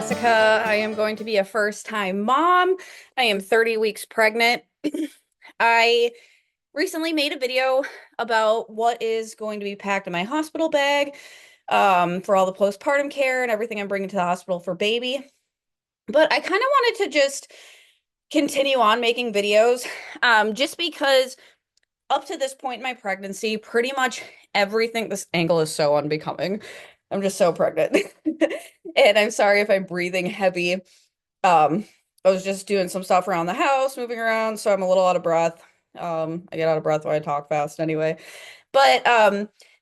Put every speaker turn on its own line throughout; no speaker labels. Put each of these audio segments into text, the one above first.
Jessica. I am going to be a first-time mom. I am 30 weeks pregnant. I recently made a video about what is going to be packed in my hospital bag for all the postpartum care and everything I'm bringing to the hospital for baby. But I kind of wanted to just continue on making videos just because up to this point in my pregnancy, pretty much everything, this angle is so unbecoming. I'm just so pregnant. And I'm sorry if I'm breathing heavy. I was just doing some stuff around the house, moving around, so I'm a little out of breath. I get out of breath when I talk fast anyway. But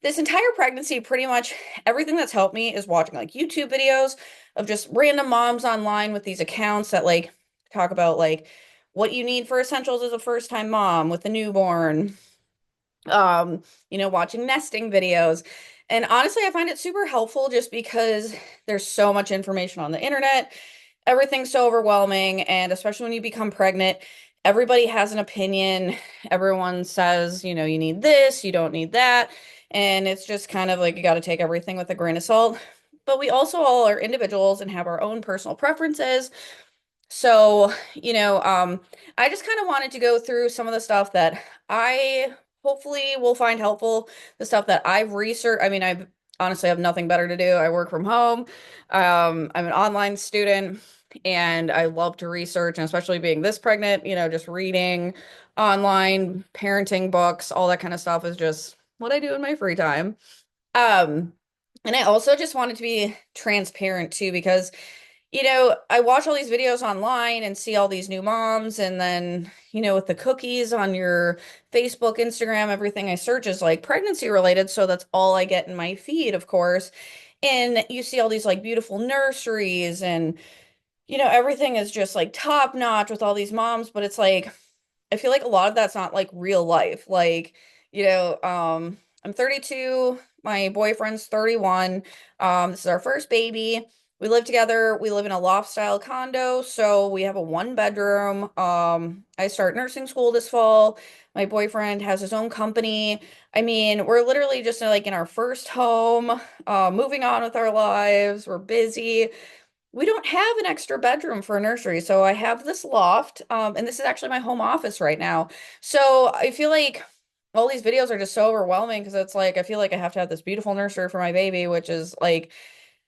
this entire pregnancy, pretty much everything that's helped me is watching like YouTube videos of just random moms online with these accounts that like talk about like what you need for essentials as a first-time mom with a newborn, watching nesting videos. And honestly, I find it super helpful just because there's so much information on the internet. Everything's so overwhelming, and especially when you become pregnant, everybody has an opinion. Everyone says, you need this, you don't need that. And it's just kind of like you got to take everything with a grain of salt. But we also all are individuals and have our own personal preferences. So, I just kind of wanted to go through some of the stuff that I hopefully will find helpful, the stuff that I've researched. I mean, I've honestly have nothing better to do. I work from home. I'm an online student and I love to research, and especially being this pregnant, just reading online, parenting books, all that kind of stuff is just what I do in my free time. Um, and I also just wanted to be transparent too, because I watch all these videos online and see all these new moms, and then, with the cookies on your Facebook, Instagram, everything I search is like pregnancy related. So that's all I get in my feed, of course. And you see all these like beautiful nurseries and, everything is just like top notch with all these moms, but it's like, I feel like a lot of that's not like real life. Like, I'm 32, my boyfriend's 31. This is our first baby. We live together. We live in a loft style condo, so we have a one bedroom. I start nursing school this fall. My boyfriend has his own company. I mean, we're literally just like in our first home, moving on with our lives. We're busy. We don't have an extra bedroom for a nursery, so I have this loft, and this is actually my home office right now. So I feel like all these videos are just so overwhelming because it's like I feel like I have to have this beautiful nursery for my baby, which is like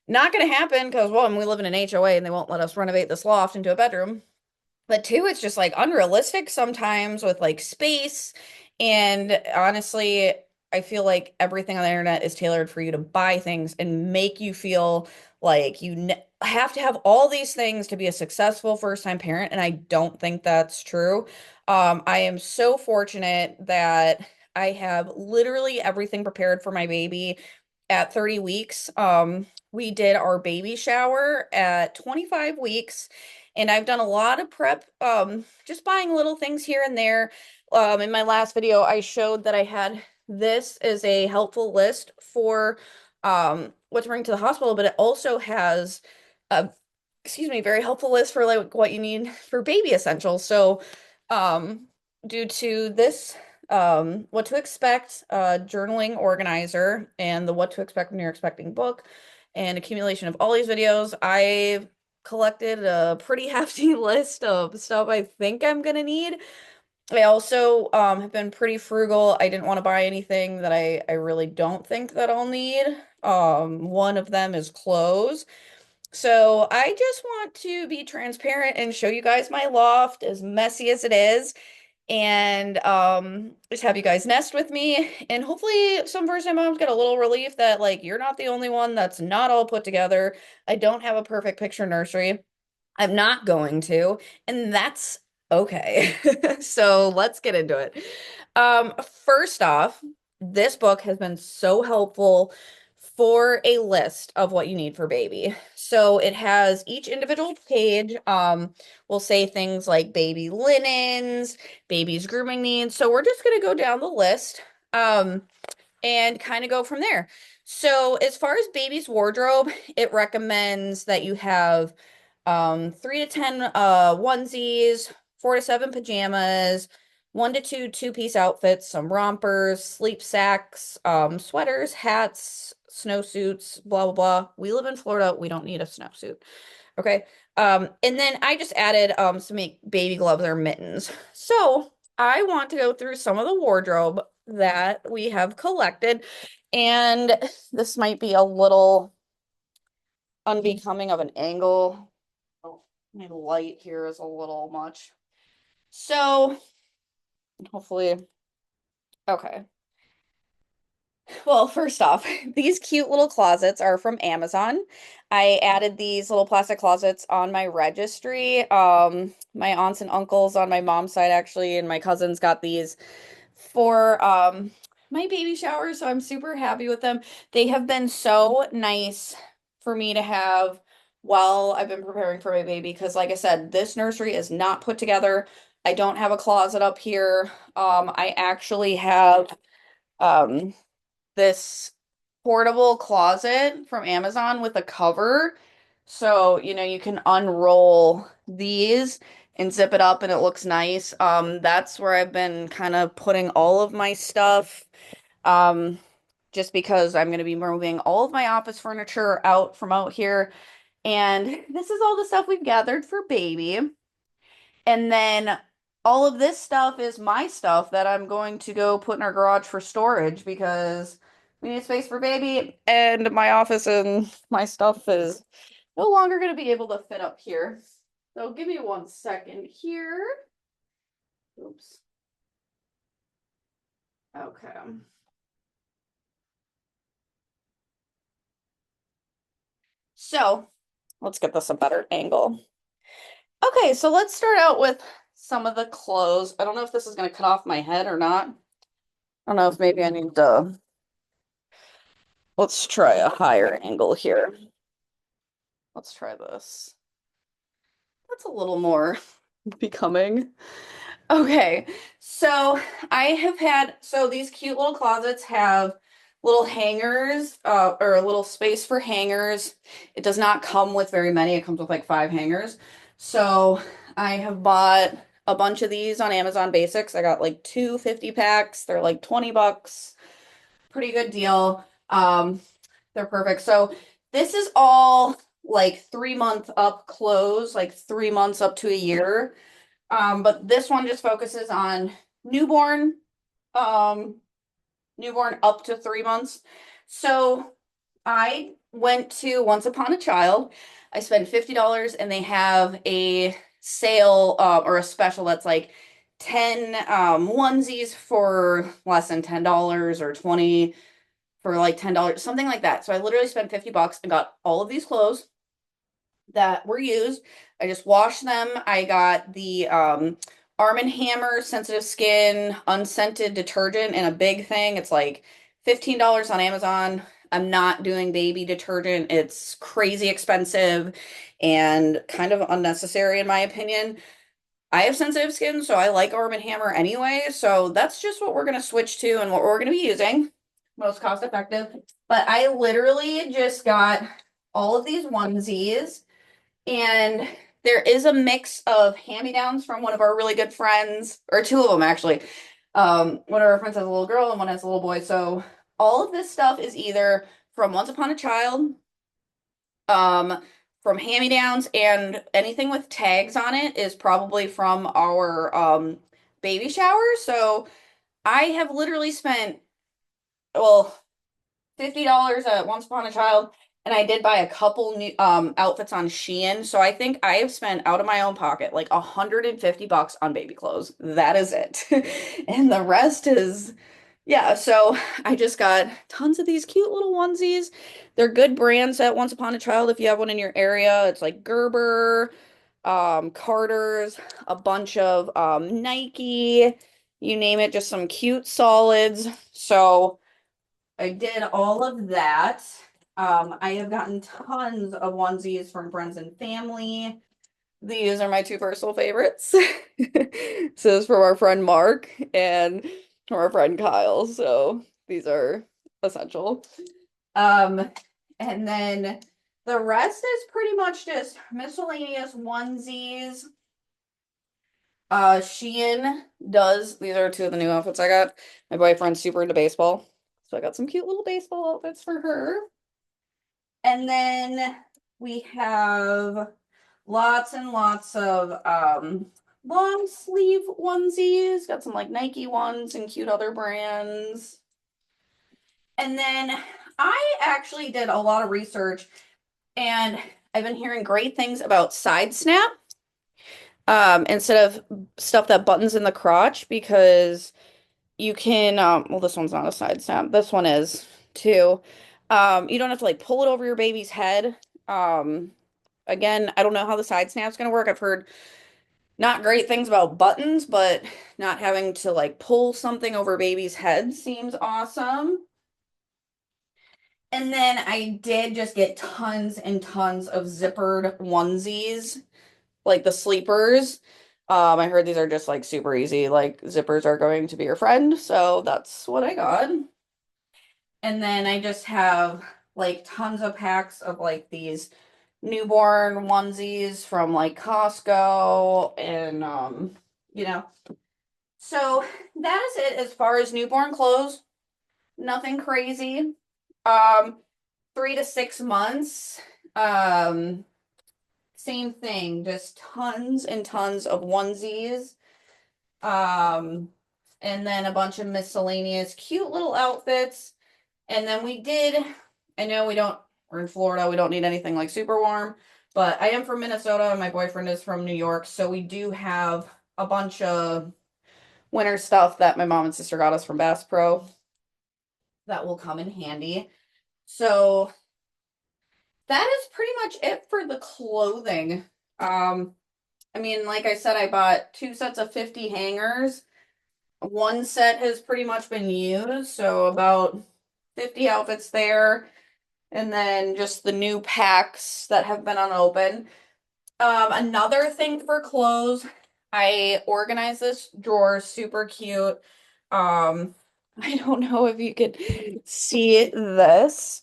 not going to happen because one, we live in an HOA and they won't let us renovate this loft into a bedroom. But two, it's just like unrealistic sometimes with like space. And honestly, I feel like everything on the internet is tailored for you to buy things and make you feel like have to have all these things to be a successful first-time parent. And I don't think that's true. I am so fortunate that I have literally everything prepared for my baby at 30 weeks. We did our baby shower at 25 weeks, and I've done a lot of prep, just buying little things here and there. In my last video, I showed that I had this as a helpful list for what to bring to the hospital, but it also has a, excuse me, very helpful list for like what you need for baby essentials. So, um, due to this, what to expect, journaling organizer, and the what to expect when you're expecting book, and accumulation of all these videos, I collected a pretty hefty list of stuff I think I'm gonna need. I also have been pretty frugal. I didn't want to buy anything that I really don't think that I'll need. One of them is clothes. So I just want to be transparent and show you guys my loft, as messy as it is, and just have you guys nest with me. And hopefully some first-time moms get a little relief that like you're not the only one that's not all put together. I don't have a perfect picture nursery. I'm not going to, and that's okay. So let's get into it. First off, this book has been so helpful for a list of what you need for baby. So it has each individual page, will say things like baby linens, baby's grooming needs. So we're just gonna go down the list, and kind of go from there. So as far as baby's wardrobe, it recommends that you have 3 to 10 onesies, 4 to 7 pajamas, 1 to 2 two-piece outfits, some rompers, sleep sacks, sweaters, hats, snowsuits, blah blah blah. We live in Florida, we don't need a snowsuit. Okay. And then I just added some baby gloves or mittens. So I want to go through some of the wardrobe that we have collected. And this might be a little unbecoming of an angle. Oh, my light here is a little much. So hopefully, okay. Well, first off, these cute little closets are from Amazon. I added these little plastic closets on my registry. My aunts and uncles on my mom's side actually, and my cousins got these for my baby shower, so I'm super happy with them. They have been so nice for me to have while I've been preparing for my baby because like I said, this nursery is not put together. I don't have a closet up here. I actually have um this portable closet from Amazon with a cover. So, you can unroll these and zip it up and it looks nice. That's where I've been kind of putting all of my stuff. Um, just because I'm going to be moving all of my office furniture out from out here. And this is all the stuff we've gathered for baby. And then all of this stuff is my stuff that I'm going to go put in our garage for storage because we need space for baby and my office and my stuff is no longer going to be able to fit up here. So give me 1 second here. Oops. Okay. So let's get this a better angle. Okay, so let's start out with some of the clothes. I don't know if this is going to cut off my head or not. I don't know if maybe I need to. Let's try a higher angle here. Let's try this. That's a little more becoming. Okay, so so these cute little closets have little hangers, or a little space for hangers. It does not come with very many. It comes with like 5 hangers. So I have bought a bunch of these on Amazon Basics. I got like 2 50 packs. They're like 20 bucks. Pretty good deal. They're perfect. So this is all like 3 month up clothes, like 3 months up to a year. But this one just focuses on newborn, um, newborn up to 3 months. So I went to Once Upon a Child. I spent $50 and they have a sale or a special that's like 10 onesies for less than $10 or 20 for like $10, something like that. So I literally spent 50 bucks and got all of these clothes that were used. I just washed them. I got the Arm& Hammer sensitive skin unscented detergent in a big thing. It's like $15 on Amazon. I'm not doing baby detergent. It's crazy expensive and kind of unnecessary in my opinion. I have sensitive skin, so I like Arm& Hammer anyway. So that's just what we're going to switch to and what we're going to be using. Most cost effective. But I literally just got all of these onesies, and there is a mix of hand-me-downs from one of our really good friends, or two of them actually. One of our friends has a little girl and one has a little boy. So all of this stuff is either from Once Upon a Child, um, from hand-me-downs, and anything with tags on it is probably from our baby shower. So I have literally spent, well, $50 at Once Upon a Child, and I did buy a couple new outfits on Shein. So I think I have spent out of my own pocket like 150 bucks on baby clothes. That is it. And the rest is yeah, so I just got tons of these cute little onesies. They're good brands at Once Upon a Child if you have one in your area. It's like Gerber, Carter's, a bunch of Nike, you name it, just some cute solids. So I did all of that. I have gotten tons of onesies from friends and family. These are my two personal favorites. This is from our friend Mark and from our friend Kyle. So these are essential. Um, and then the rest is pretty much just miscellaneous onesies. Shein does, these are two of the new outfits I got. My boyfriend's super into baseball. So I got some cute little baseball outfits for her. And then we have Lots and lots of long sleeve onesies. Got some like Nike ones and cute other brands. And then I actually did a lot of research and I've been hearing great things about side snap instead of stuff that buttons in the crotch because you can well this one's not a side snap. This one is too. You don't have to like pull it over your baby's head. Um Again, I don't know how the side snap's gonna work. I've heard not great things about buttons, but not having to like pull something over baby's head seems awesome. And then I did just get tons and tons of zippered onesies, like the sleepers. I heard these are just like super easy, like zippers are going to be your friend, so that's what I got. And then I just have like tons of packs of like these newborn onesies from like Costco and you know. So that is it as far as newborn clothes. Nothing crazy. Um 3 to 6 months. Um Same thing, just tons and tons of onesies. Um and then a bunch of miscellaneous cute little outfits. And then we did, I know we're in Florida, we don't need anything like super warm, but I am from Minnesota and my boyfriend is from New York, so we do have a bunch of winter stuff that my mom and sister got us from Bass Pro that will come in handy. So that is pretty much it for the clothing. Um, I mean, like I said, I bought 2 sets of 50 hangers. One set has pretty much been used, so about 50 outfits there. And then just the new packs that have been unopened. Another thing for clothes, I organized this drawer super cute. I don't know if you could see this,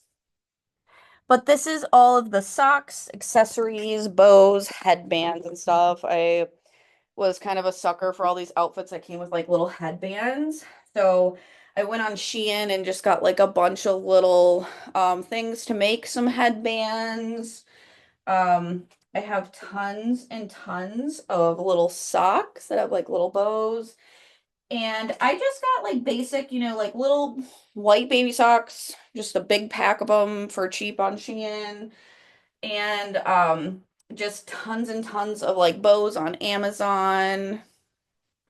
but this is all of the socks, accessories, bows, headbands, and stuff. I was kind of a sucker for all these outfits that came with like little headbands. So I went on Shein and just got like a bunch of little things to make some headbands. Um, I have tons and tons of little socks that have like little bows. And I just got like basic, like little white baby socks, just a big pack of them for cheap on Shein. And just tons and tons of like bows on Amazon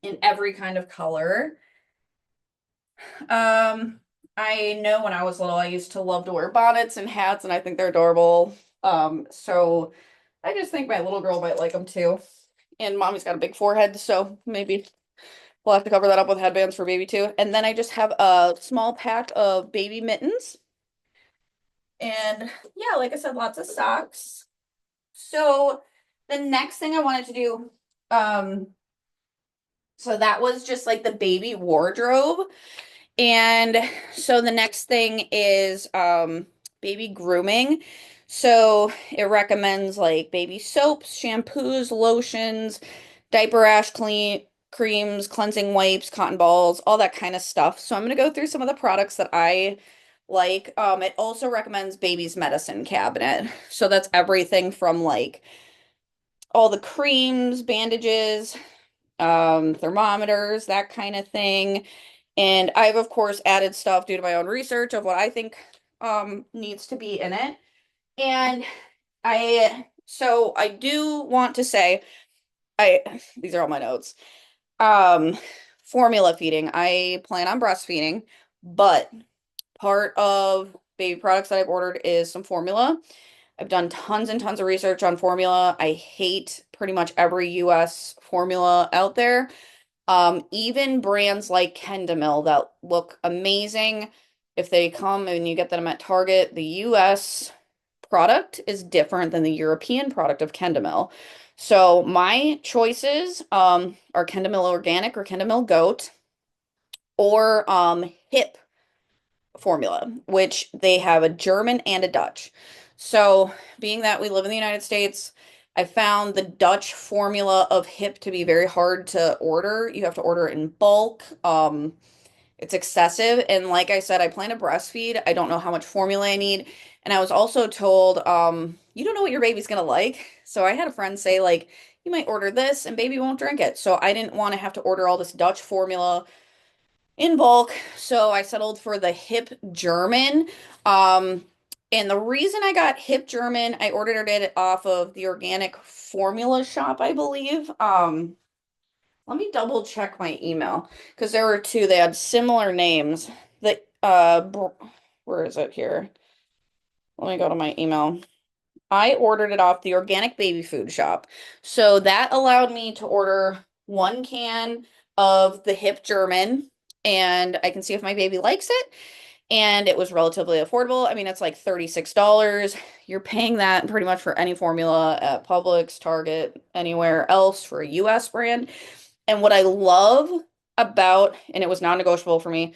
in every kind of color. Um, I know when I was little, I used to love to wear bonnets and hats, and I think they're adorable. So I just think my little girl might like them too. And mommy's got a big forehead, so maybe we'll have to cover that up with headbands for baby too. And then I just have a small pack of baby mittens. And yeah, like I said, lots of socks. So the next thing I wanted to do, um, so that was just like the baby wardrobe. And so the next thing is baby grooming. So it recommends like baby soaps, shampoos, lotions, diaper rash clean creams, cleansing wipes, cotton balls, all that kind of stuff. So I'm going to go through some of the products that I like. It also recommends baby's medicine cabinet. So that's everything from like all the creams, bandages, thermometers, that kind of thing. And I've of course added stuff due to my own research of what I think needs to be in it. And I do want to say I these are all my notes. Um Formula feeding. I plan on breastfeeding, but part of baby products that I've ordered is some formula. I've done tons and tons of research on formula. I hate pretty much every US formula out there. Even brands like Kendamil that look amazing, if they come and you get them at Target, the US product is different than the European product of Kendamil. So my choices are Kendamil Organic or Kendamil Goat or Hip formula, which they have a German and a Dutch. So, being that we live in the United States, I found the Dutch formula of Hip to be very hard to order. You have to order it in bulk. It's excessive. And like I said, I plan to breastfeed. I don't know how much formula I need. And I was also told, you don't know what your baby's gonna like. So I had a friend say, like, you might order this and baby won't drink it. So I didn't want to have to order all this Dutch formula in bulk. So I settled for the Hip German. Um, and the reason I got Hip German, I ordered it off of the organic formula shop, I believe. Let me double check my email because there were two. They had similar names. The where is it here? Let me go to my email. I ordered it off the organic baby food shop. So that allowed me to order 1 can of the Hip German and I can see if my baby likes it. And it was relatively affordable. I mean, it's like $36. You're paying that pretty much for any formula at Publix, Target, anywhere else for a US brand. And what I love about, and it was non-negotiable for me,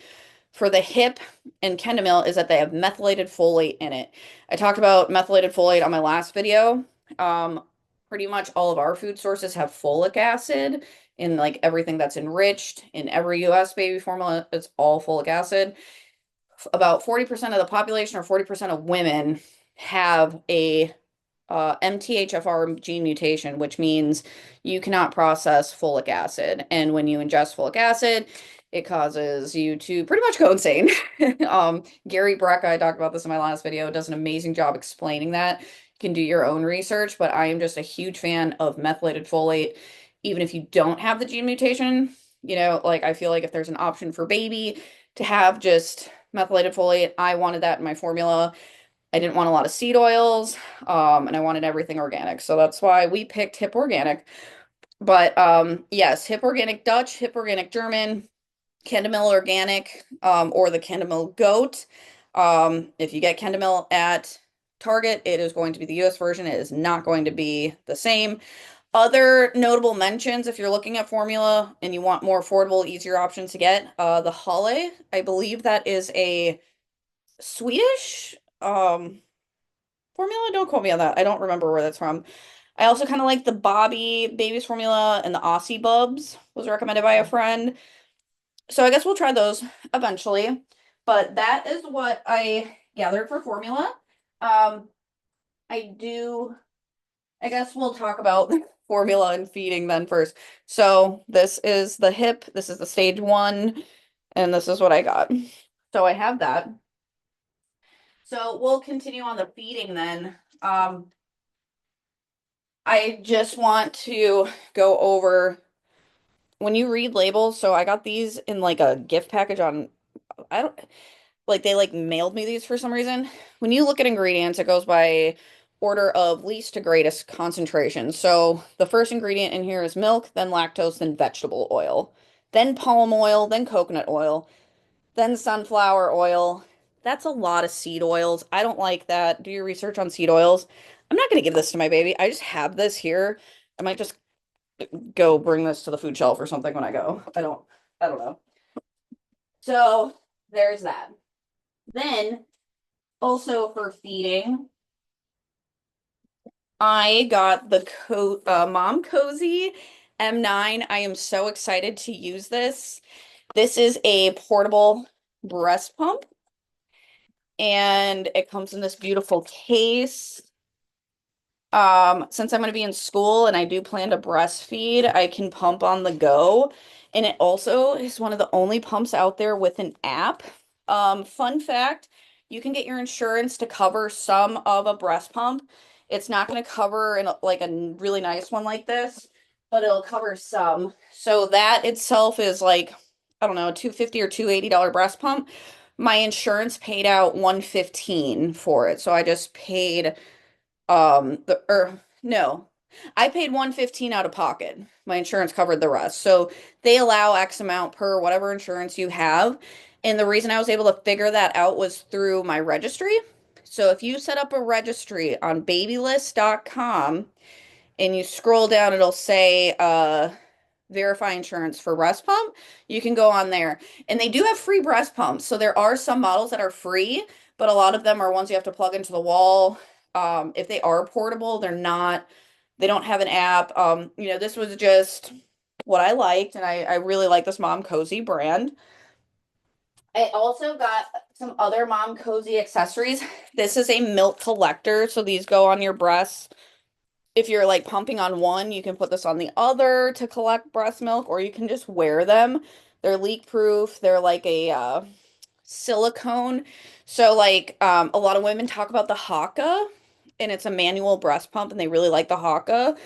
for the hip and Kendamil is that they have methylated folate in it. I talked about methylated folate on my last video. Um, Pretty much all of our food sources have folic acid in like everything that's enriched in every US baby formula. It's all folic acid. About 40% of the population or 40% of women have a MTHFR gene mutation, which means you cannot process folic acid. And when you ingest folic acid, it causes you to pretty much go insane. Gary Brecka, I talked about this in my last video, does an amazing job explaining that. You can do your own research, but I am just a huge fan of methylated folate. Even if you don't have the gene mutation, like I feel like if there's an option for baby to have just methylated folate, I wanted that in my formula. I didn't want a lot of seed oils, and I wanted everything organic. So that's why we picked Hip Organic. But yes, Hip Organic Dutch, Hip Organic German, Kendamil Organic, or the Kendamil Goat. If you get Kendamil at Target, it is going to be the US version. It is not going to be the same. Other notable mentions, if you're looking at formula and you want more affordable, easier options to get, the Halle, I believe that is a Swedish formula. Don't quote me on that. I don't remember where that's from. I also kind of like the Bobby Babies formula and the Aussie Bubs was recommended by a friend. So I guess we'll try those eventually. But that is what I gathered for formula. Um, I guess we'll talk about formula and feeding then first. So this is the hip, this is the stage one, and this is what I got. So I have that. So we'll continue on the feeding then. I just want to go over when you read labels. So I got these in like a gift package on, I don't like they like mailed me these for some reason. When you look at ingredients, it goes by order of least to greatest concentration. So the first ingredient in here is milk, then lactose, then vegetable oil, then palm oil, then coconut oil, then sunflower oil. That's a lot of seed oils. I don't like that. Do your research on seed oils. I'm not going to give this to my baby. I just have this here. I might just go bring this to the food shelf or something when I go. I don't know. So there's that. Then also for feeding, I got the Mom Cozy M9. I am so excited to use this. This is a portable breast pump and it comes in this beautiful case. Since I'm going to be in school and I do plan to breastfeed, I can pump on the go. And it also is one of the only pumps out there with an app. Fun fact, you can get your insurance to cover some of a breast pump. It's not going to cover like a really nice one like this, but it'll cover some. So that itself is like, I don't know, $250 or $280 breast pump. My insurance paid out $115 for it. So I just paid the or no, I paid 115 out of pocket. My insurance covered the rest. So they allow X amount per whatever insurance you have. And the reason I was able to figure that out was through my registry. So if you set up a registry on babylist.com and you scroll down, it'll say verify insurance for breast pump. You can go on there. And they do have free breast pumps. So there are some models that are free, but a lot of them are ones you have to plug into the wall. If they are portable, they don't have an app. This was just what I liked, and I really like this Mom Cozy brand. I also got some other mom cozy accessories. This is a milk collector, so these go on your breasts. If you're like pumping on one, you can put this on the other to collect breast milk, or you can just wear them. They're leak proof. They're like a silicone. So like a lot of women talk about the Haka, and it's a manual breast pump, and they really like the Haka.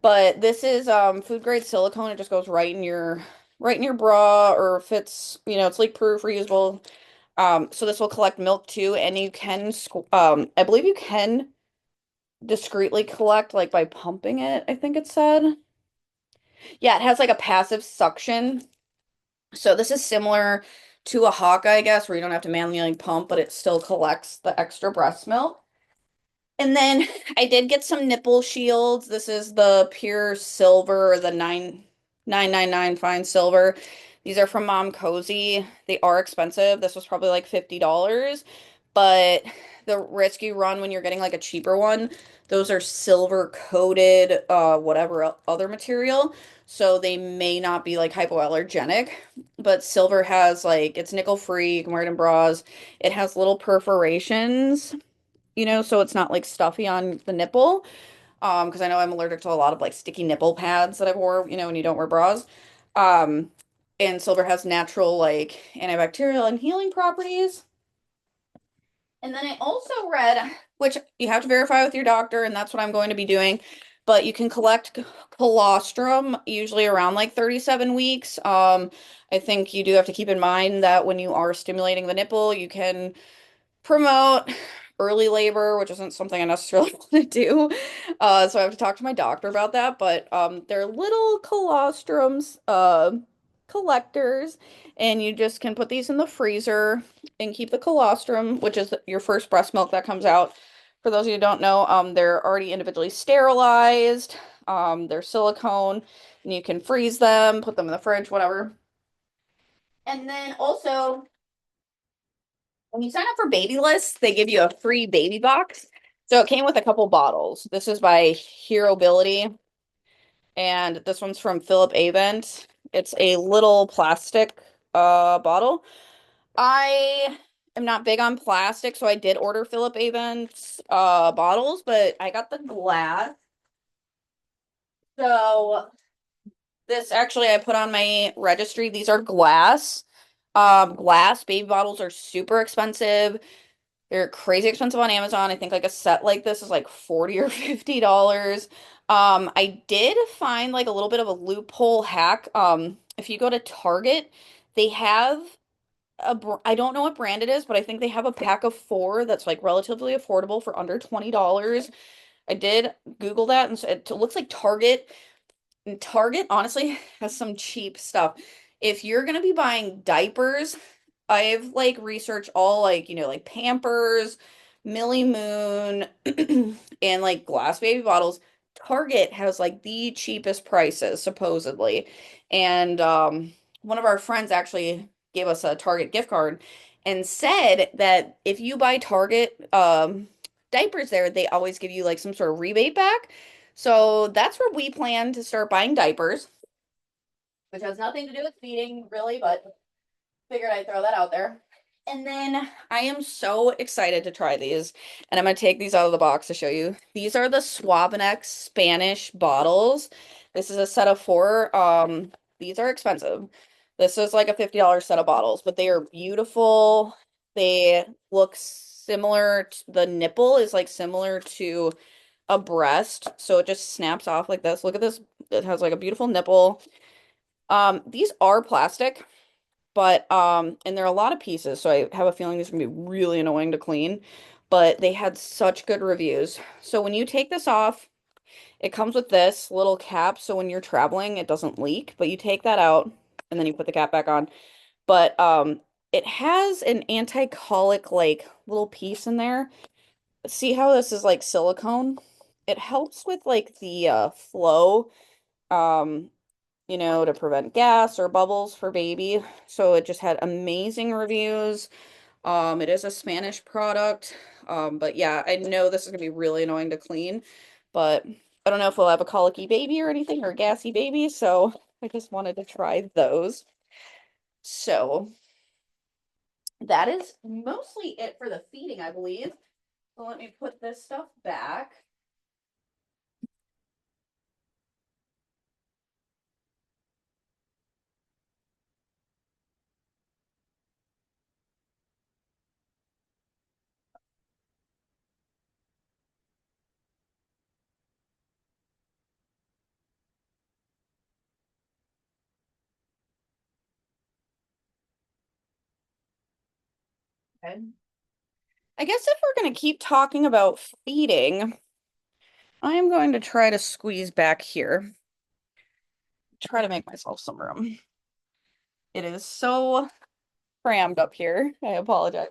But this is food grade silicone. It just goes right in your bra or fits, it's leak proof, reusable. So this will collect milk too, and you can I believe you can discreetly collect like by pumping it, I think it said. Yeah, it has like a passive suction. So this is similar to a Hawk, I guess, where you don't have to manually pump, but it still collects the extra breast milk. And then I did get some nipple shields. This is the pure silver, the 999 fine silver. These are from Mom Cozy. They are expensive. This was probably like $50, but the risk you run when you're getting like a cheaper one, those are silver coated, whatever other material. So they may not be like hypoallergenic, but silver has like it's nickel free. You can wear it in bras. It has little perforations, so it's not like stuffy on the nipple. Because I know I'm allergic to a lot of like sticky nipple pads that I wore, when you don't wear bras. Um, and silver has natural like antibacterial and healing properties. And then I also read, which you have to verify with your doctor, and that's what I'm going to be doing, but you can collect colostrum usually around like 37 weeks. I think you do have to keep in mind that when you are stimulating the nipple, you can promote early labor, which isn't something I necessarily want to do. So I have to talk to my doctor about that. But they're little colostrums collectors, and you just can put these in the freezer and keep the colostrum, which is your first breast milk that comes out. For those of you who don't know, they're already individually sterilized. They're silicone, and you can freeze them, put them in the fridge, whatever. And then also, when you sign up for baby lists, they give you a free baby box. So it came with a couple bottles. This is by Herobility, and this one's from Philip Avent. It's a little plastic bottle. I am not big on plastic, so I did order Philip Avent's bottles, but I got the glass. So this actually I put on my registry. These are glass. Glass baby bottles are super expensive. They're crazy expensive on Amazon. I think like a set like this is like 40 or $50. I did find like a little bit of a loophole hack. If you go to Target, they have I don't know what brand it is, but I think they have a pack of four that's like relatively affordable for under $20. I did Google that, and so it looks like Target honestly has some cheap stuff. If you're gonna be buying diapers, I've like researched all like, like Pampers, Millie Moon, and like glass baby bottles. Target has like the cheapest prices, supposedly. And one of our friends actually gave us a Target gift card and said that if you buy Target diapers there, they always give you like some sort of rebate back. So that's where we plan to start buying diapers, which has nothing to do with feeding, really, but figured I'd throw that out there. And then I am so excited to try these, and I'm going to take these out of the box to show you. These are the Swabinex Spanish bottles. This is a set of four. These are expensive. This is like a $50 set of bottles, but they are beautiful. They look similar. The nipple is like similar to a breast, so it just snaps off like this. Look at this. It has like a beautiful nipple. These are plastic, but and there are a lot of pieces, so I have a feeling these are gonna be really annoying to clean, but they had such good reviews. So when you take this off, it comes with this little cap, so when you're traveling, it doesn't leak, but you take that out and then you put the cap back on. But it has an anti-colic like little piece in there. See how this is like silicone? It helps with like the flow, um, to prevent gas or bubbles for baby. So it just had amazing reviews. It is a Spanish product. But yeah, I know this is gonna be really annoying to clean, but I don't know if we'll have a colicky baby or anything or a gassy baby, so I just wanted to try those. So that is mostly it for the feeding, I believe. So let me put this stuff back. Okay. I guess if we're going to keep talking about feeding, I am going to try to squeeze back here. Try to make myself some room. It is so crammed up here. I apologize.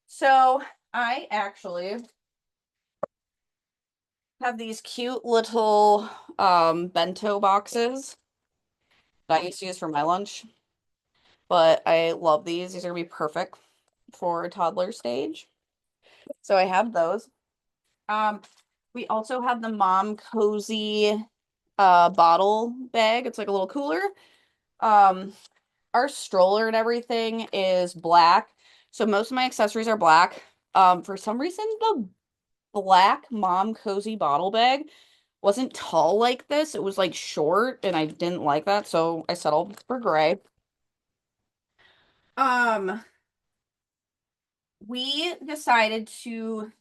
So I actually have these cute little bento boxes that I used to use for my lunch, but I love these. These are gonna be perfect for a toddler stage. So I have those. Um, we also have the Mom Cozy bottle bag. It's like a little cooler. Um, our stroller and everything is black. So most of my accessories are black. For some reason, the black Mom Cozy bottle bag wasn't tall like this. It was like short, and I didn't like that, so I settled for gray. Um, we decided to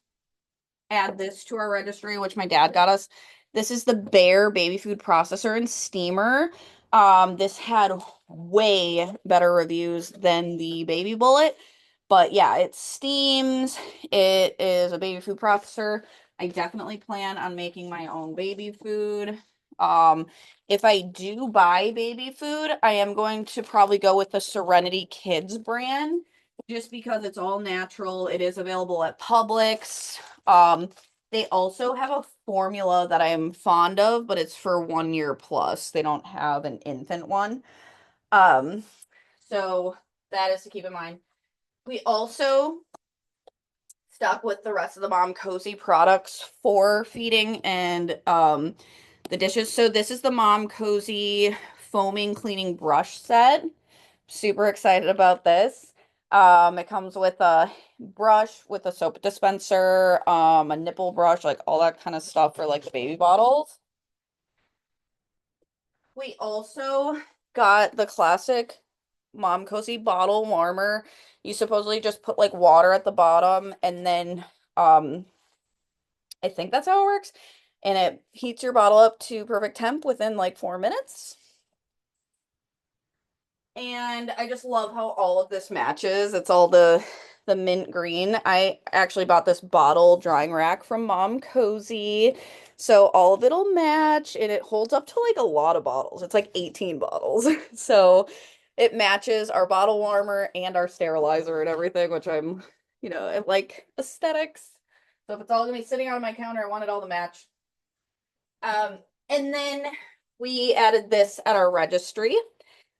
add this to our registry, which my dad got us. This is the Bear baby food processor and steamer. This had way better reviews than the Baby Bullet, but yeah, it steams. It is a baby food processor. I definitely plan on making my own baby food. Um, if I do buy baby food, I am going to probably go with the Serenity Kids brand just because it's all natural. It is available at Publix. They also have a formula that I'm fond of, but it's for 1 year plus. They don't have an infant one. Um, so that is to keep in mind. We also stuck with the rest of the Mom Cozy products for feeding and the dishes. So this is the Mom Cozy foaming cleaning brush set. Super excited about this. It comes with a brush with a soap dispenser, a nipple brush, like all that kind of stuff for like the baby bottles. We also got the classic Mom Cozy bottle warmer. You supposedly just put like water at the bottom and then I think that's how it works. And it heats your bottle up to perfect temp within like 4 minutes. And I just love how all of this matches. It's all the mint green. I actually bought this bottle drying rack from Mom Cozy. So all of it'll match and it holds up to like a lot of bottles. It's like 18 bottles. So it matches our bottle warmer and our sterilizer and everything, which I like aesthetics. So if it's all gonna be sitting on my counter, I want it all to match. Um, and then we added this at our registry.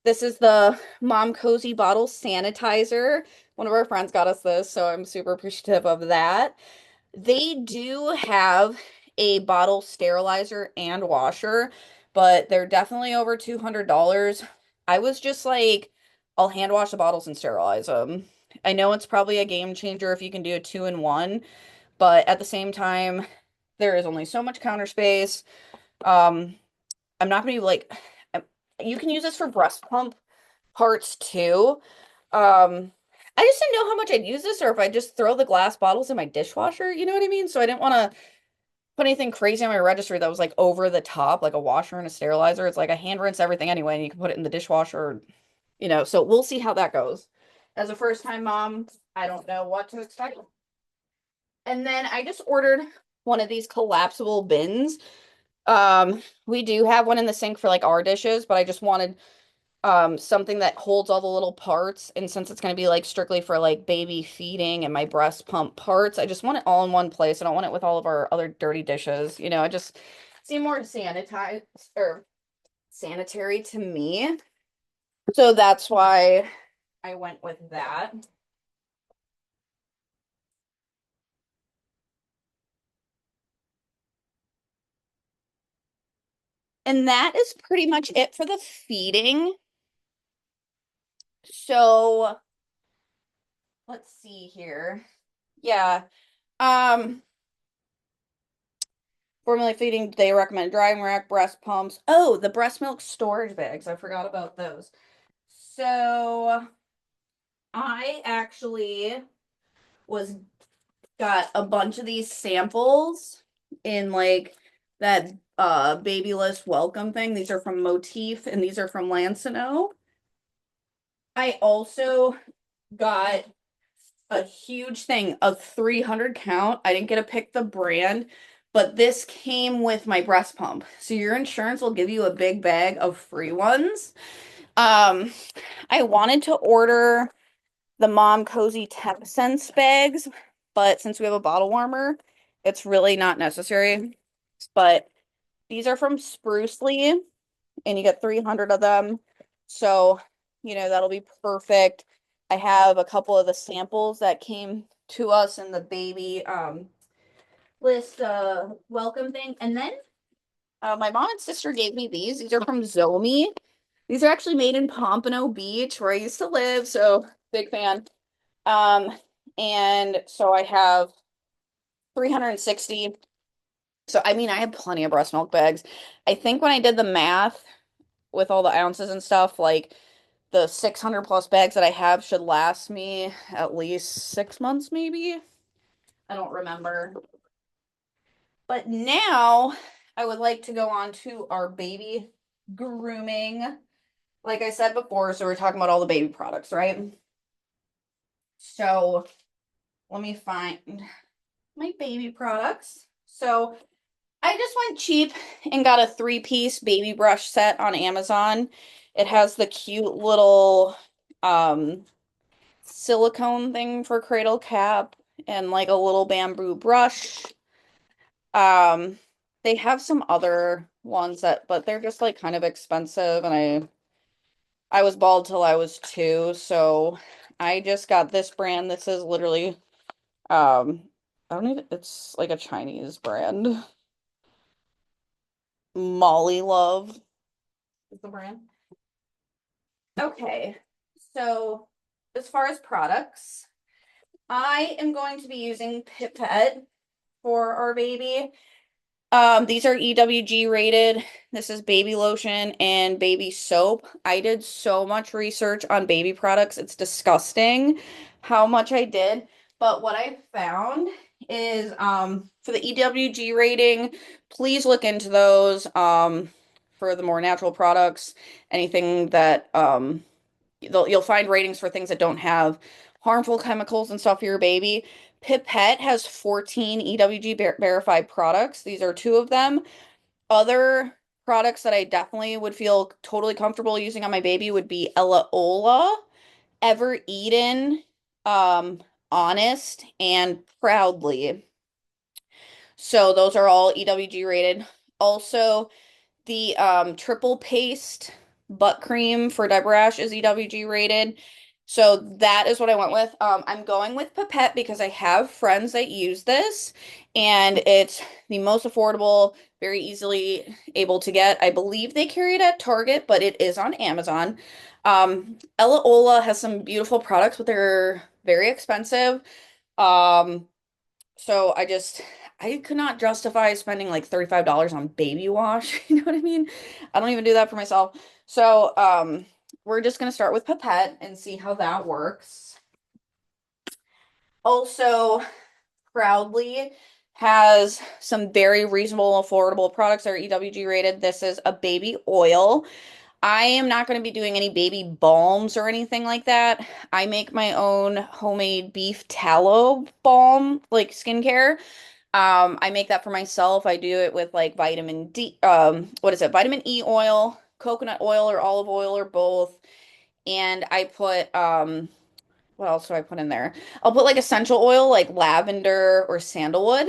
This is the Mom Cozy bottle sanitizer. One of our friends got us this, so I'm super appreciative of that. They do have a bottle sterilizer and washer, but they're definitely over $200. I was just like, I'll hand wash the bottles and sterilize them. I know it's probably a game changer if you can do a two-in-one, but at the same time, there is only so much counter space. Um, I'm not gonna be like, you can use this for breast pump parts too. I just didn't know how much I'd use this or if I just throw the glass bottles in my dishwasher, you know what I mean? So I didn't want to put anything crazy on my registry that was like over the top, like a washer and a sterilizer. It's like I hand rinse everything anyway, and you can put it in the dishwasher. So we'll see how that goes. As a first time mom, I don't know what to expect. And then I just ordered one of these collapsible bins. We do have one in the sink for like our dishes, but I just wanted something that holds all the little parts, and since it's going to be like strictly for like baby feeding and my breast pump parts, I just want it all in one place. I don't want it with all of our other dirty dishes. I just seem more sanitized or sanitary to me. So that's why I went with that. And that is pretty much it for the feeding. So let's see here. Yeah. Um, Formula feeding, they recommend drying rack, breast pumps. Oh, the breast milk storage bags. I forgot about those. So I actually was got a bunch of these samples in like that babyless welcome thing. These are from Motif and these are from Lancino. I also got a huge thing of 300 count. I didn't get to pick the brand, but this came with my breast pump. So your insurance will give you a big bag of free ones. Um, I wanted to order the Mom Cozy Temp Sense bags, but since we have a bottle warmer, it's really not necessary. But these are from Sprucely, and you get 300 of them. So, that'll be perfect. I have a couple of the samples that came to us in the baby list welcome thing. And then my mom and sister gave me these. These are from Zomi. These are actually made in Pompano Beach, where I used to live, so big fan. Um, and so I have 360. So I mean, I have plenty of breast milk bags. I think when I did the math with all the ounces and stuff, like the 600 plus bags that I have should last me at least 6 months, maybe. I don't remember. But now I would like to go on to our baby grooming. Like I said before, so we're talking about all the baby products, right? So let me find my baby products. So I just went cheap and got a three-piece baby brush set on Amazon. It has the cute little um silicone thing for cradle cap and like a little bamboo brush. Um, they have some other ones but they're just like kind of expensive, and I was bald till I was 2, so I just got this brand. This is literally I don't even, it's like a Chinese brand. Molly Love is the brand. Okay. So as far as products, I am going to be using Pipette for our baby. These are EWG rated. This is baby lotion and baby soap. I did so much research on baby products. It's disgusting how much I did. But what I found is for the EWG rating, please look into those. For the more natural products, anything that you'll find ratings for things that don't have harmful chemicals and stuff for your baby. Pipette has 14 EWG verified products. These are two of them. Other products that I definitely would feel totally comfortable using on my baby would be Ella Ola, Ever Eden, Honest, and Proudly. So those are all EWG rated. Also, the triple paste butt cream for diaper rash is EWG rated. So that is what I went with. I'm going with Pipette because I have friends that use this, and it's the most affordable, very easily able to get. I believe they carry it at Target, but it is on Amazon. Ella Ola has some beautiful products, but they're very expensive. Um, so I could not justify spending like $35 on baby wash. You know what I mean? I don't even do that for myself. So, we're just gonna start with Pipette and see how that works. Also, Proudly has some very reasonable, affordable products that are EWG rated. This is a baby oil. I am not going to be doing any baby balms or anything like that. I make my own homemade beef tallow balm, like skincare. I make that for myself. I do it with like vitamin D, what is it? Vitamin E oil, coconut oil or olive oil or both. And I put what else do I put in there? I'll put like essential oil like lavender or sandalwood.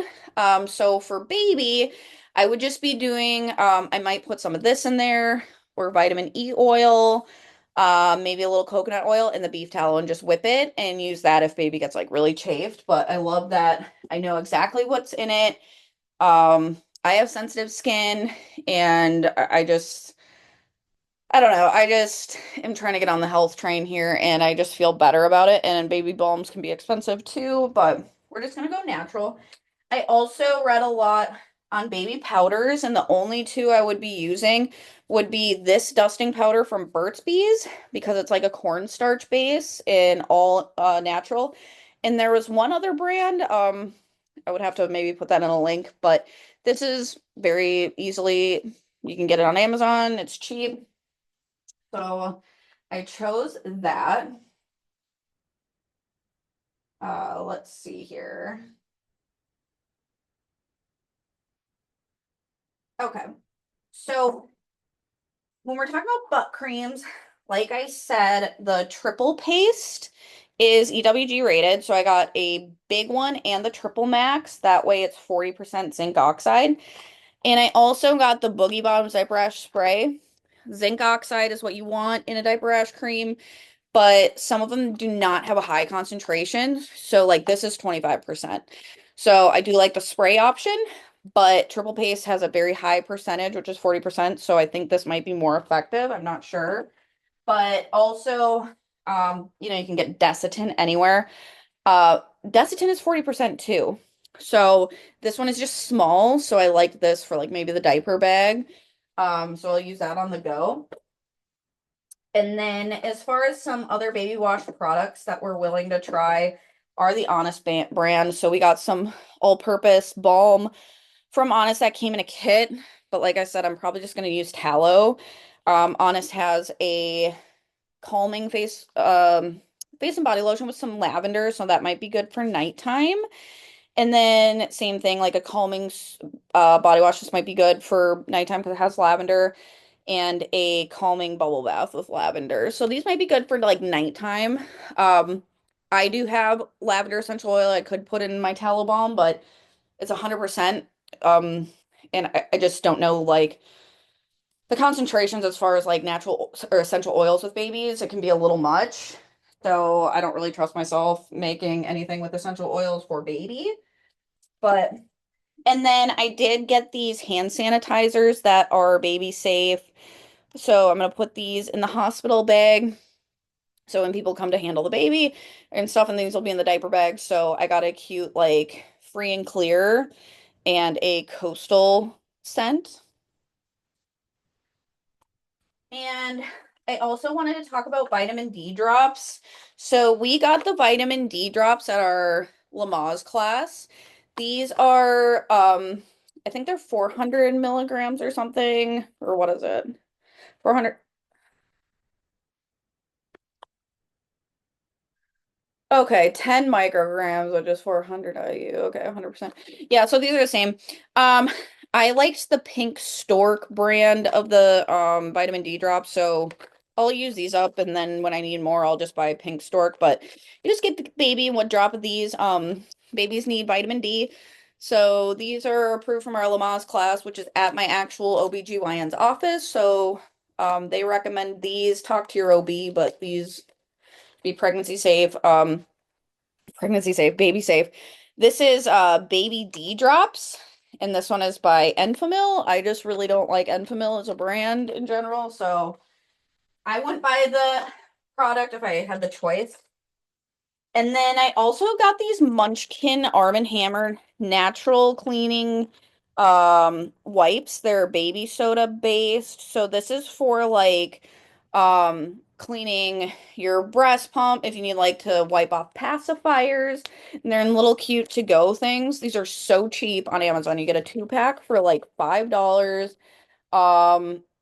So for baby, I would just be doing I might put some of this in there or vitamin E oil, maybe a little coconut oil in the beef tallow and just whip it and use that if baby gets like really chafed. But I love that I know exactly what's in it. I have sensitive skin and I don't know. I just am trying to get on the health train here and I just feel better about it. And baby balms can be expensive too, but we're just gonna go natural. I also read a lot on baby powders, and the only two I would be using would be this dusting powder from Burt's Bees because it's like a cornstarch base and all natural. And there was one other brand, I would have to maybe put that in a link, but this is very easily, you can get it on Amazon, it's cheap. So I chose that. Let's see here. Okay. So when we're talking about butt creams, like I said, the triple paste is EWG rated. So I got a big one and the triple max. That way it's 40% zinc oxide. And I also got the Boogie Bottoms diaper rash spray. Zinc oxide is what you want in a diaper rash cream, but some of them do not have a high concentration. So like this is 25%. So I do like the spray option, but triple paste has a very high percentage, which is 40%. So I think this might be more effective. I'm not sure. But also, you can get Desitin anywhere. Desitin is 40% too. So this one is just small. So I like this for like maybe the diaper bag. So I'll use that on the go. And then as far as some other baby wash products that we're willing to try are the Honest brand. So we got some all-purpose balm from Honest that came in a kit, but like I said, I'm probably just going to use tallow. Honest has a calming face and body lotion with some lavender, so that might be good for nighttime. And then same thing, like a calming body wash. This might be good for nighttime because it has lavender, and a calming bubble bath with lavender. So these might be good for like nighttime. Um, I do have lavender essential oil I could put in my tallow balm, but it's 100%. Um, and I just don't know like the concentrations as far as like natural or essential oils with babies. It can be a little much. So I don't really trust myself making anything with essential oils for baby. But and then I did get these hand sanitizers that are baby safe. So I'm gonna put these in the hospital bag. So when people come to handle the baby and stuff, and these will be in the diaper bag. So I got a cute like free and clear and a coastal scent. And I also wanted to talk about vitamin D drops. So we got the vitamin D drops at our Lamaze class. These are, I think they're 400 milligrams or something, or what is it? 400. Okay, 10 micrograms, which is 400 IU. Okay, 100%. Yeah, so these are the same. Um, I liked the Pink Stork brand of the vitamin D drops, so I'll use these up, and then when I need more, I'll just buy Pink Stork. But you just get the baby one drop of these. Babies need vitamin D. So these are approved from our Lamaze class, which is at my actual OBGYN's office. So they recommend these. Talk to your OB, but these be pregnancy safe, baby safe. This is baby D drops, and this one is by Enfamil. I just really don't like Enfamil as a brand in general, so I wouldn't buy the product if I had the choice. And then I also got these Munchkin Arm& and Hammer natural cleaning wipes. They're baby soda based. So this is for like cleaning your breast pump if you need like to wipe off pacifiers. And they're in little cute to go things. These are so cheap on Amazon. You get a 2-pack for like $5.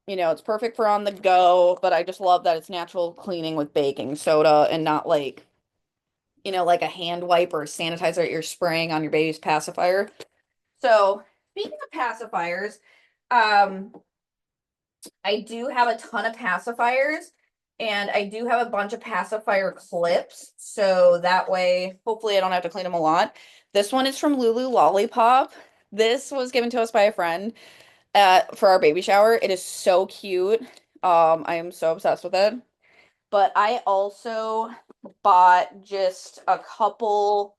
It's perfect for on the go, but I just love that it's natural cleaning with baking soda and not like like a hand wipe or a sanitizer that you're spraying on your baby's pacifier. So, speaking of pacifiers, um, I do have a ton of pacifiers, and I do have a bunch of pacifier clips. So that way, hopefully, I don't have to clean them a lot. This one is from Lulu Lollipop. This was given to us by a friend for our baby shower. It is so cute. I am so obsessed with it. But I also bought just a couple,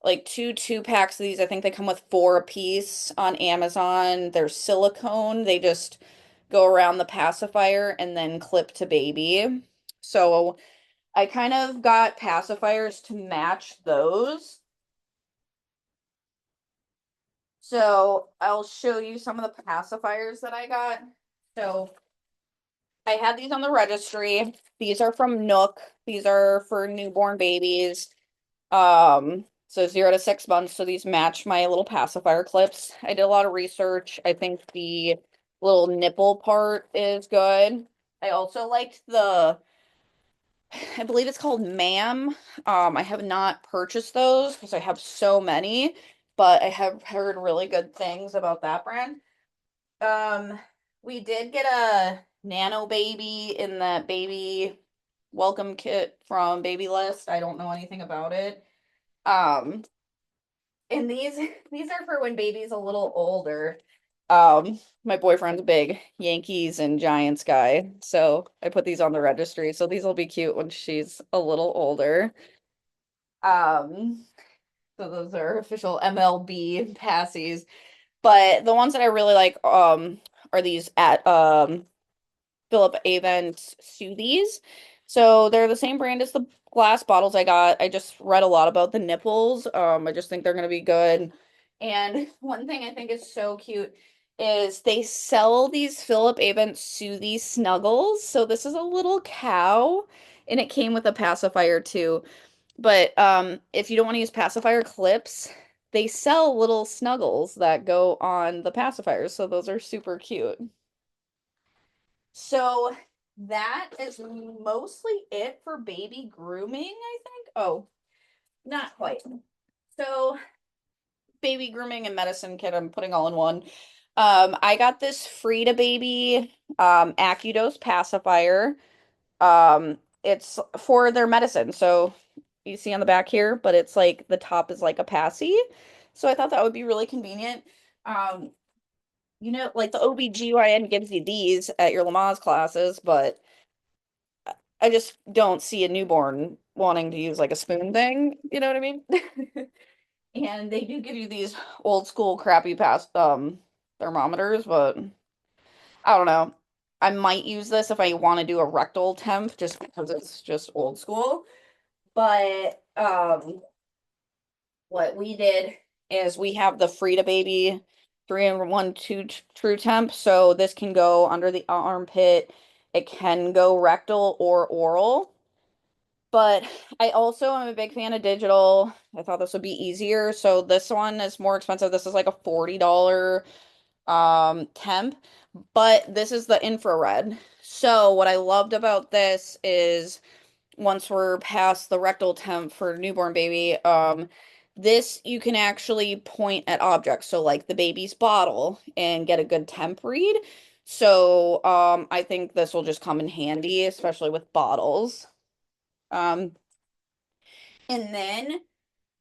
like two packs of these. I think they come with four a piece on Amazon. They're silicone. They just go around the pacifier and then clip to baby. So I kind of got pacifiers to match those. So I'll show you some of the pacifiers that I got. So I had these on the registry. These are from Nook. These are for newborn babies. So 0 to 6 months. So these match my little pacifier clips. I did a lot of research. I think the little nipple part is good. I also liked I believe it's called Ma'am. I have not purchased those because I have so many, but I have heard really good things about that brand. Um, we did get a nano baby in that baby welcome kit from Baby List. I don't know anything about it. Um, and these are for when baby's a little older. My boyfriend's a big Yankees and Giants guy, so I put these on the registry. So these will be cute when she's a little older. Um, so those are official MLB passies. But the ones that I really like are these at Philip Avent Soothies. So they're the same brand as the glass bottles I got. I just read a lot about the nipples. I just think they're gonna be good. And one thing I think is so cute is they sell these Philip Avent Soothie Snuggles. So this is a little cow, and it came with a pacifier too. But if you don't want to use pacifier clips, they sell little snuggles that go on the pacifiers. So those are super cute. So that is mostly it for baby grooming, I think. Oh, not quite. So baby grooming and medicine kit, I'm putting all in one. I got this Frida Baby AccuDose pacifier. It's for their medicine. So you see on the back here, but it's like the top is like a passy. So I thought that would be really convenient. Um, like the OBGYN gives you these at your Lamaze classes, but I just don't see a newborn wanting to use like a spoon thing. You know what I mean? And they do give you these old school crappy past thermometers, but I don't know. I might use this if I want to do a rectal temp just because it's just old school. But what we did is we have the Frida Baby 3-in-1 2 true temp. So this can go under the armpit. It can go rectal or oral. But I also am a big fan of digital. I thought this would be easier. So this one is more expensive. This is like a $40 temp, but this is the infrared. So what I loved about this is once we're past the rectal temp for newborn baby, this you can actually point at objects. So like the baby's bottle and get a good temp read. So I think this will just come in handy, especially with bottles. Um, and then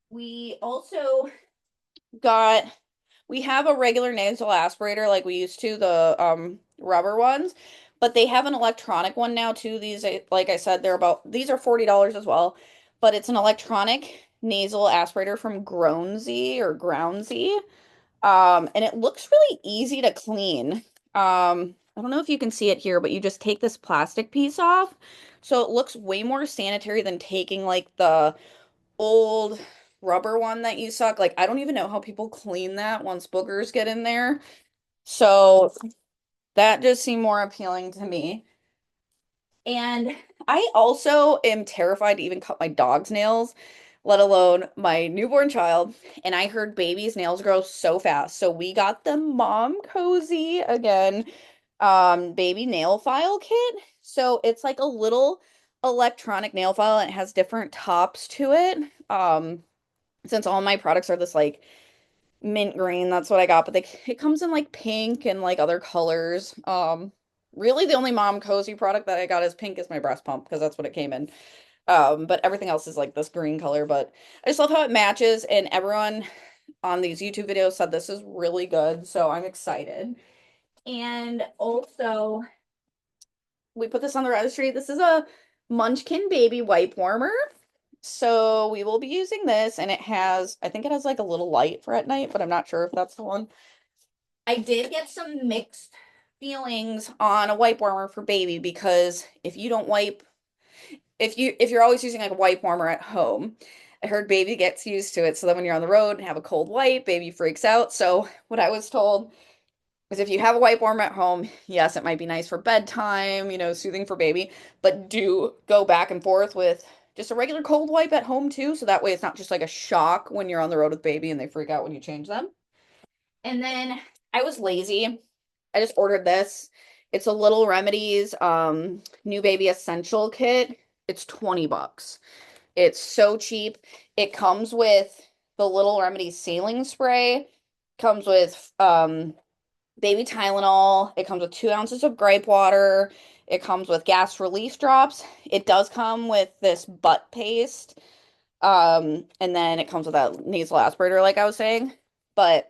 we also got we have a regular nasal aspirator like we used to, the rubber ones, but they have an electronic one now too. These like I said, these are $40 as well, but it's an electronic nasal aspirator from Groansy or Groundsy. And it looks really easy to clean. I don't know if you can see it here, but you just take this plastic piece off. So it looks way more sanitary than taking like the old rubber one that you suck. Like, I don't even know how people clean that once boogers get in there. So that just seemed more appealing to me. And I also am terrified to even cut my dog's nails, let alone my newborn child. And I heard babies' nails grow so fast. So we got the Mom Cozy again, baby nail file kit. So it's like a little electronic nail file and it has different tops to it. Since all my products are this like mint green, that's what I got, but it comes in like pink and like other colors. Really the only Mom Cozy product that I got is pink is my breast pump because that's what it came in. But everything else is like this green color, but I just love how it matches and everyone on these YouTube videos said this is really good, so I'm excited. And also we put this on the registry. This is a Munchkin baby wipe warmer. So we will be using this and I think it has like a little light for at night, but I'm not sure if that's the one. I did get some mixed feelings on a wipe warmer for baby because if you don't wipe, if you're always using like a wipe warmer at home, I heard baby gets used to it. So then when you're on the road and have a cold wipe, baby freaks out. So what I was told is if you have a wipe warmer at home, yes, it might be nice for bedtime, soothing for baby, but do go back and forth with just a regular cold wipe at home too. So that way it's not just like a shock when you're on the road with baby and they freak out when you change them. And then I was lazy. I just ordered this. It's a Little Remedies new baby essential kit. It's 20 bucks. It's so cheap. It comes with the Little Remedies saline spray, comes with baby Tylenol. It comes with 2 ounces of gripe water. It comes with gas relief drops. It does come with this butt paste. And then it comes with that nasal aspirator, like I was saying. But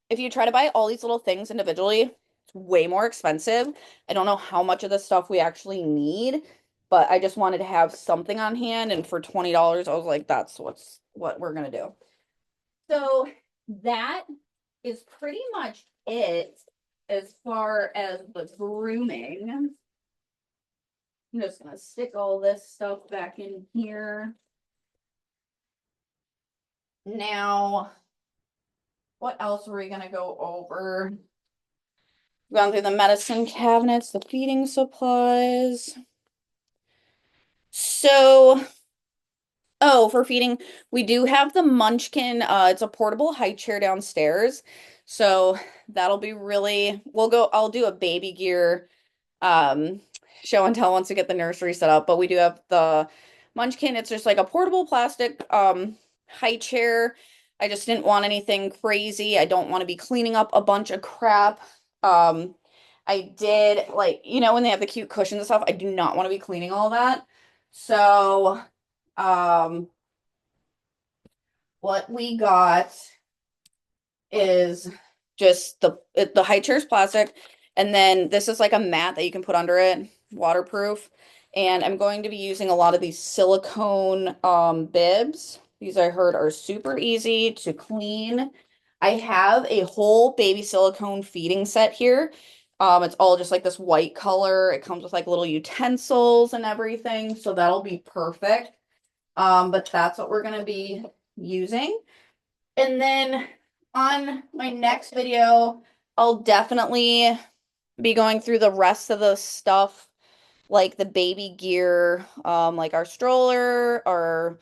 if you try to buy all these little things individually, it's way more expensive. I don't know how much of this stuff we actually need, but I just wanted to have something on hand. And for $20, I was like, that's what we're gonna do. So that is pretty much it as far as the grooming. I'm just gonna stick all this stuff back in here. Now, what else are we gonna go over? Gone through the medicine cabinets, the feeding supplies. So, oh, for feeding, we do have the Munchkin. It's a portable high chair downstairs. So that'll be I'll do a baby gear um show and tell once we get the nursery set up. But we do have the Munchkin. It's just like a portable plastic high chair. I just didn't want anything crazy. I don't want to be cleaning up a bunch of crap. Um, I did like, when they have the cute cushions and stuff, I do not want to be cleaning all that. So, um, what we got is just the high chair's plastic, and then this is like a mat that you can put under it, waterproof. And I'm going to be using a lot of these silicone bibs. These I heard are super easy to clean. I have a whole baby silicone feeding set here. It's all just like this white color. It comes with like little utensils and everything, so that'll be perfect. But that's what we're gonna be using. And then on my next video, I'll definitely be going through the rest of the stuff, like the baby gear, like our stroller, our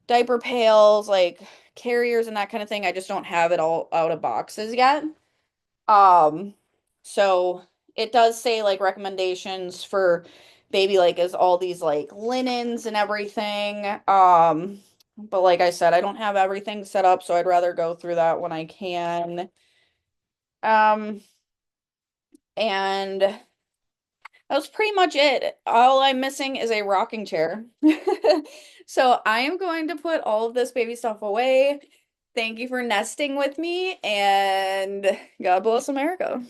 diaper pails, like carriers and that kind of thing. I just don't have it all out of boxes yet. Um, so it does say like recommendations for baby, like is all these like linens and everything. But like I said, I don't have everything set up, so I'd rather go through that when I can. Um, and that was pretty much it. All I'm missing is a rocking chair. So I am going to put all of this baby stuff away. Thank you for nesting with me, and God bless America.